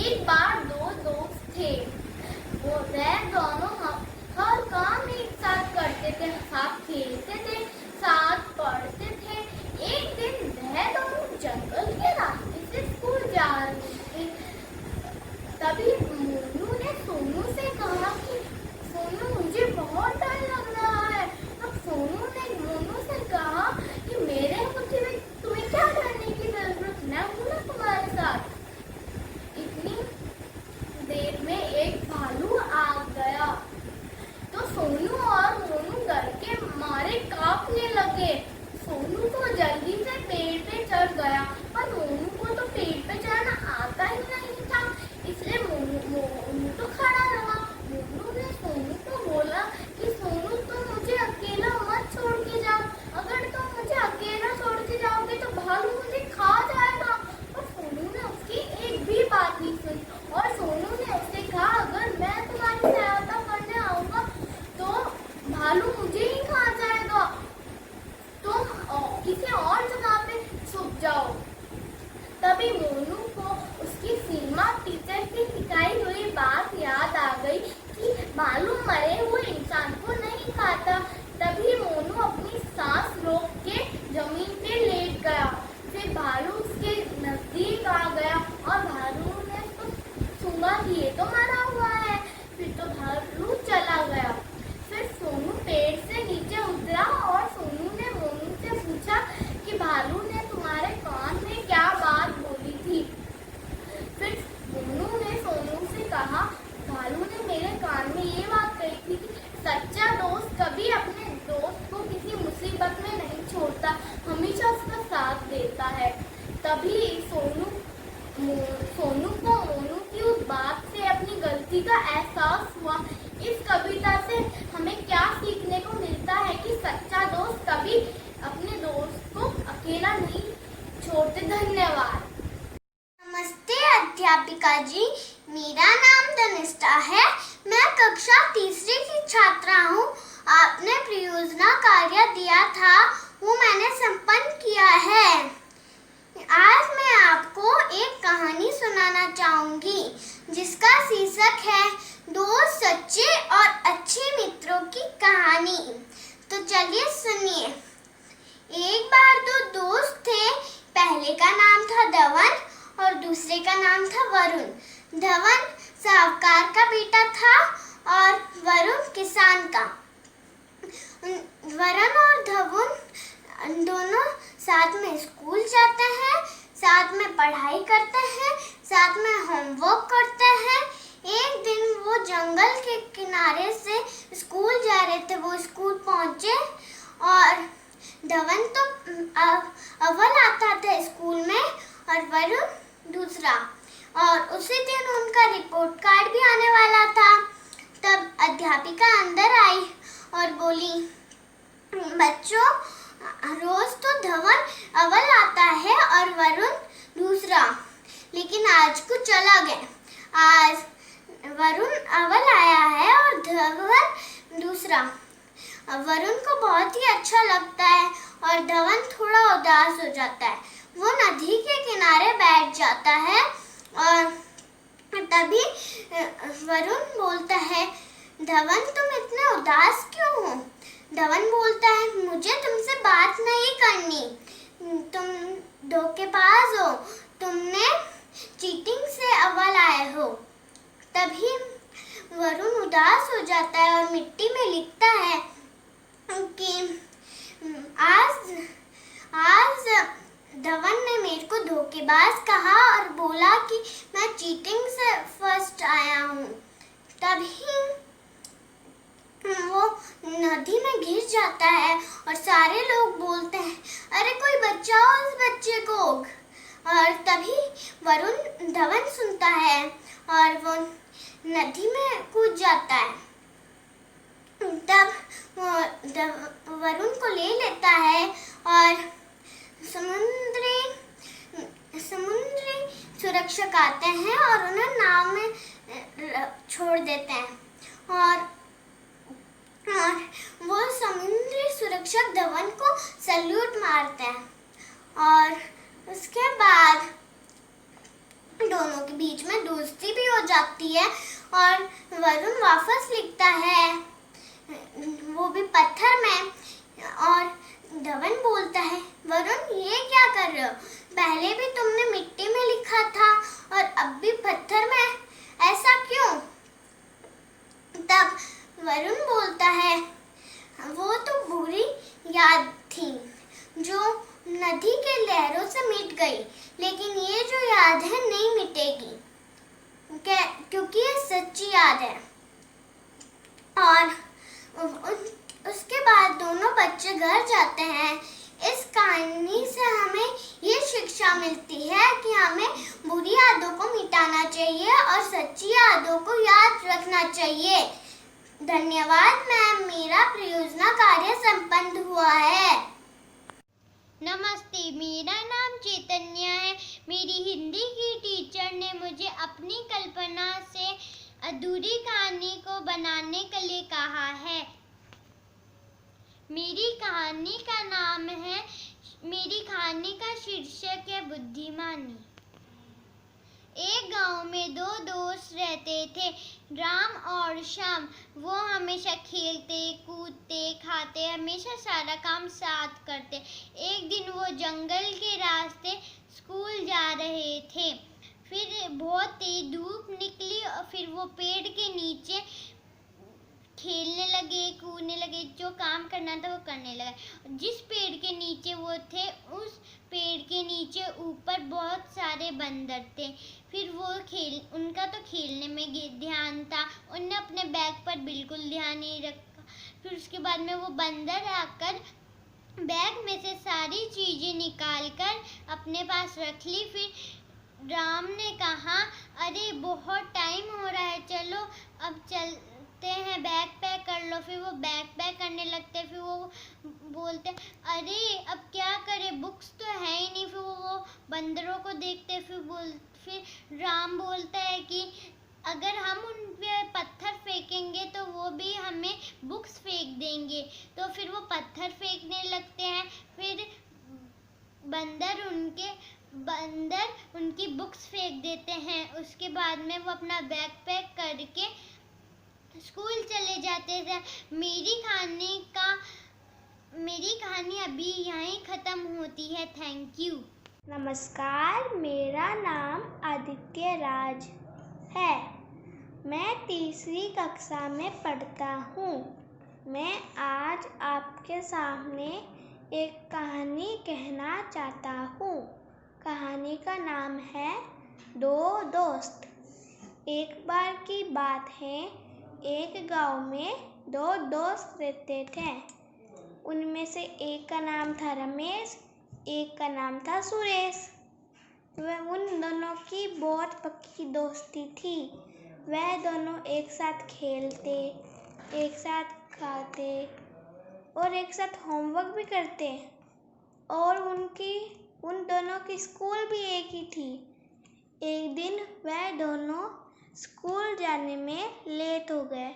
एक बार दो दोस्त थे। वह दोनों हर काम एक साथ करते थे, साथ खेलते थे, साथ पढ़ते थे। एक दिन वह दोनों जंगल के रास्ते से स्कूल जा रहे थे। तभी मोनू ने सोनू से कहा कि सोनू, मुझे बहुत डर लग रहा है। अब सोनू ने मोनू से कहा कि मेरे होते हुए तुम्हें क्या डरने की जरूरत, मैं हूं ना तुम्हारे साथ। इतनी देर में एक भालू आ गया तो सोनू और मोनू डर के मारे कांपने लगे। सोनू तो जल्दी से पेड़ पे चढ़ गया, पर मोनू को तो पेड़ पे चढ़ना आता ही नहीं था, इसलिए मोनू तो खड़ा रहा। मोनू ने सोनू को बोला कि सोनू, तुम मुझे अकेला मत छोड़ के जाओ। अगर तुम मुझे अकेला छोड़ के जाओगे तो भालू मुझे खा जाएगा। और सोनू ने उसकी एक भी बात नहीं सुनी और सोनू ने उससे कहा, अगर मैं तुम्हारी सहायता करने आऊंगा तो भालू मुझे ही खा जाएगा, तुम किसी और जगह पे छुप जाओ। तभी मोनू को उसकी सीमा टीचर की सिखाई हुई बात याद आ गई कि भालू मरे हुए इंसान को नहीं खाता। तभी मोनू अपनी सांस रोक के जमीन पे लेट गया। फिर भालू उसके नजदीक आ गया और भालू ने उसको सूंघा कि ये तो मरा हुआ है। फिर तो भालू चला गया। फिर सोनू पेड़ से नीचे उतरा और सोनू ने मोनू से पूछा कि भालू ने तुम्हारे कान में क्या बात बोली थी। फिर मोनू ने सोनू से कहा, भालू ने मेरे कान में ये बात कही थी कि सच्चा दोस्त कभी अपने दोस्त को किसी मुसीबत में नहीं छोड़ता, हमेशा उसका साथ देता है। तभी सोनू को मोनू की उस बात से अपनी गलती का एहसास हुआ। इस कविता से हमें क्या सीखने को मिलता है कि सच्चा दोस्त कभी अपने दोस्त को अकेला नहीं छोड़ते। धन्यवाद। नमस्ते अध्यापिका जी, मेरा नाम धनिष्ठा है। मैं कक्षा तीसरी की छात्रा हूँ। आपने परियोजना कार्य दिया था, वो मैंने संपन्न किया है। आज मैं आपको एक कहानी सुनाना चाहूंगी जिसका शीर्षक है दो सच्चे और अच्छे मित्रों की कहानी। तो चलिए सुनिए। एक बार दो दोस्त थे। पहले का नाम था धवन और दूसरे का नाम था वरुण। धवन साहूकार का बेटा था और वरुण किसान का। वरुण और धवन दोनों साथ में स्कूल जाते हैं, साथ में पढ़ाई करते हैं, साथ में होमवर्क करते हैं। एक दिन वो जंगल के किनारे से स्कूल जा रहे थे। वो स्कूल पहुंचे और धवन तो अव्वल आता था स्कूल में और वरुण दूसरा। और उसी दिन उनका रिपोर्ट कार्ड भी आने वाला था। तब अध्यापिका अंदर आई और बोली, बच्चों, रोज तो धवन अव्वल आता है और वरुण दूसरा, लेकिन आज कुछ अलग है। आज वरुण अव्वल आया है और धवन दूसरा। वरुण को बहुत ही अच्छा लगता है और धवन थोड़ा उदास हो जाता है। वो नदी के किनारे बैठ जाता है और तभी वरुण बोलता है, धवन, तुम इतने उदास क्यों हो? धवन बोलता है, मुझे तुमसे बात नहीं करनी, तुम धोखेबाज हो, तुमने चीटिंग से अव्वल आए हो। तभी वरुण उदास हो जाता है और मिट्टी में लिखता है कि आज धवन ने मेरे को धोखेबाज कहा और बोला कि मैं चीटिंग से फर्स्ट आया हूँ। तभी वो नदी में गिर जाता है और सारे लोग बोलते हैं, अरे कोई बचाओ उस बच्चे को। और तभी वरुण धवन सुनता है और वो नदी में कूद जाता है। तब वरुण को ले लेता है और समुद्री सुरक्षक आते हैं और उन्हें नाव में छोड़ देते हैं। और वो समुद्री सुरक्षक धवन को सल्यूट मारते हैं। और उसके बाद दोनों के बीच में दोस्ती भी हो जाती है और वरुण वापस लिखता है, वो भी पत्थर में। और धवन बोलता है, वरुण ये क्या कर रहे हो? पहले भी तुमने मिट्टी में लिखा था और अब भी पत्थर में, ऐसा क्यों? तब वरुण बोलता है, वो तो बुरी याद थी जो नदी के लहरों से मिट गई, लेकिन ये जो याद है नहीं मिटेगी, क्योंकि ये सच्ची याद है। और उसके बाद दोनों बच्चे घर जाते हैं। इस कहानी से हमें ये शिक्षा मिलती है कि हमें बुरी यादों को मिटाना चाहिए और सच्ची यादों को याद रखना चाहिए। धन्यवाद मैम, मेरा परियोजना कार्य संपन्न हुआ है। नमस्ते, मेरा नाम चैतन्य है। मेरी हिंदी की टीचर ने मुझे अपनी कल्पना से अधूरी कहानी को बनाने के लिए कहा है। मेरी कहानी का शीर्षक है बुद्धिमानी। एक गांव में दो दोस्त रहते थे, राम और श्याम। वो हमेशा खेलते, कूदते, खाते, हमेशा सारा काम साथ करते। एक दिन वो जंगल के रास्ते स्कूल जा रहे थे। फिर बहुत तेज धूप निकली और फिर वो पेड़ के नीचे खेलने लगे, कूदने लगे, जो काम करना था वो करने लगे। जिस पेड़ के नीचे वो थे, उस पेड़ के नीचे ऊपर बहुत सारे बंदर थे। फिर वो उनका तो खेलने में ध्यान था, उनने अपने बैग पर बिल्कुल ध्यान नहीं रखा। फिर उसके बाद में वो बंदर आकर बैग में से सारी चीजें निकाल कर अपने पास रख ली। फिर राम ने कहा, अरे बहुत टाइम हो रहा है, चलो अब चलते हैं, बैग पैक कर लो। फिर वो बैग पैक करने लगते। फिर वो बोलते, अरे अब क्या करें, बुक्स तो है ही नहीं। फिर वो बंदरों को देखते। फिर राम बोलता है कि अगर हम उन पे पत्थर फेंकेंगे तो वो भी हमें बुक्स फेंक देंगे। तो फिर वो पत्थर फेंकने लगते हैं। फिर बंदर उनकी बुक्स फेंक देते हैं। उसके बाद में वो अपना बैग पैक करके स्कूल चले जाते थे। मेरी कहानी अभी यहीं खत्म होती है। Thank you. नमस्कार, मेरा नाम आदित्य राज है। मैं तीसरी कक्षा में पढ़ता हूँ। मैं आज आपके सामने एक कहानी कहना चाहता हूँ। कहानी का नाम है दो दोस्त। एक बार की बात है, एक गांव में दो दोस्त रहते थे। उनमें से एक का नाम था रमेश, एक का नाम था सुरेश। वह उन दोनों की बहुत पक्की दोस्ती थी। वह दोनों एक साथ खेलते, एक साथ खाते और एक साथ होमवर्क भी करते। और उन दोनों की स्कूल भी एक ही थी। एक दिन वह दोनों स्कूल जाने में लेट हो गए।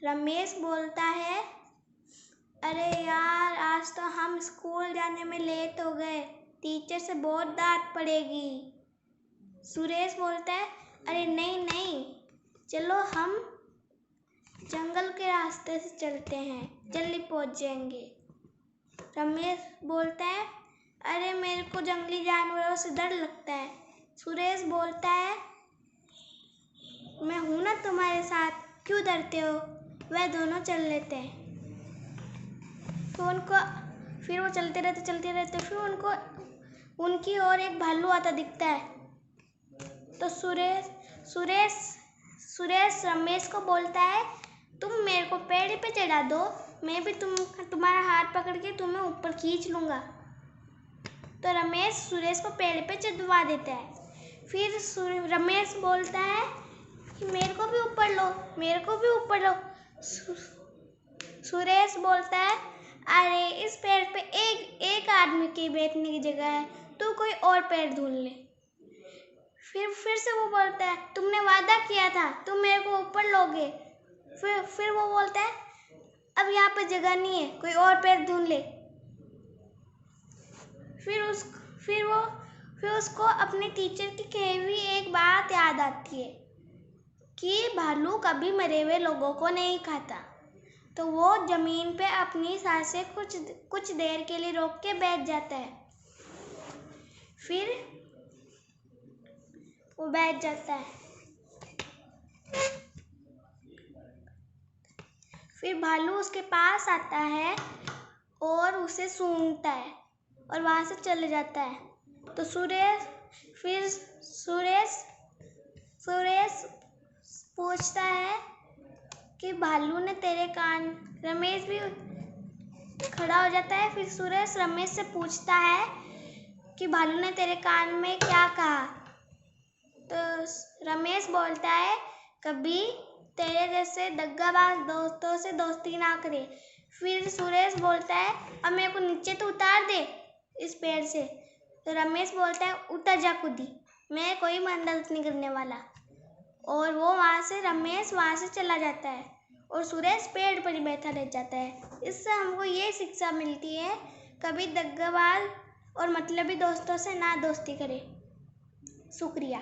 रमेश बोलता है, अरे यार, आज तो हम स्कूल जाने में लेट हो गए, टीचर से बहुत डांट पड़ेगी। सुरेश बोलता है, अरे नहीं, चलो हम जंगल के रास्ते से चलते हैं, जल्दी पहुंच जाएंगे। रमेश बोलता है, अरे मेरे को जंगली जानवरों से डर लगता है। सुरेश बोलता है, मैं हूं ना तुम्हारे साथ, क्यों डरते हो? वह दोनों चल लेते हैं। फिर वो चलते रहते। फिर उनकी ओर एक भालू आता दिखता है। तो सुरेश रमेश को बोलता है, तुम मेरे को पेड़ पे चढ़ा दो, मैं भी तुम्हारा हाथ पकड़ के तुम्हें ऊपर खींच लूँगा। तो रमेश सुरेश को पेड़ पे चढ़वा देता है। फिर रमेश बोलता है कि मेरे को भी ऊपर लो। सुरेश बोलता है, अरे इस पेड़ पे एक आदमी की बैठने की जगह है, तू कोई और पेड़ ढूंढ ले। फिर से वो बोलता है, तुमने वादा किया था, तुम मेरे को ऊपर लोगे। फिर वो बोलता है, अब यहाँ पे जगह नहीं है, कोई और पेड़ ढूंढ ले। फिर वो फिर उसको अपने टीचर की कही हुई एक बात याद आती है कि भालू कभी मरे हुए लोगों को नहीं खाता। तो वो जमीन पे अपनी सांसें कुछ देर के लिए रोक के बैठ जाता है। फिर वो बैठ जाता है। फिर भालू उसके पास आता है और उसे सूंघता है और वहां से चले जाता है। तो सुरेश पूछता है कि भालू ने तेरे कान, रमेश भी खड़ा हो जाता है। फिर सुरेश रमेश से पूछता है कि भालू ने तेरे कान में क्या कहा। तो रमेश बोलता है कभी तेरे जैसे दग्गाबाज दोस्तों से दोस्ती ना करे। फिर सुरेश बोलता है अब मेरे को नीचे तो उतार दे इस पेड़ से। तो रमेश बोलता है उतर जा खुदी, मैं कोई मदद नहीं करने वाला। और वो रमेश वहाँ से चला जाता है और सुरेश पेड़ पर ही बैठा रह जाता है। इससे हमको ये शिक्षा मिलती है कभी दग्गाबाज और मतलबी दोस्तों से ना दोस्ती करें। शुक्रिया।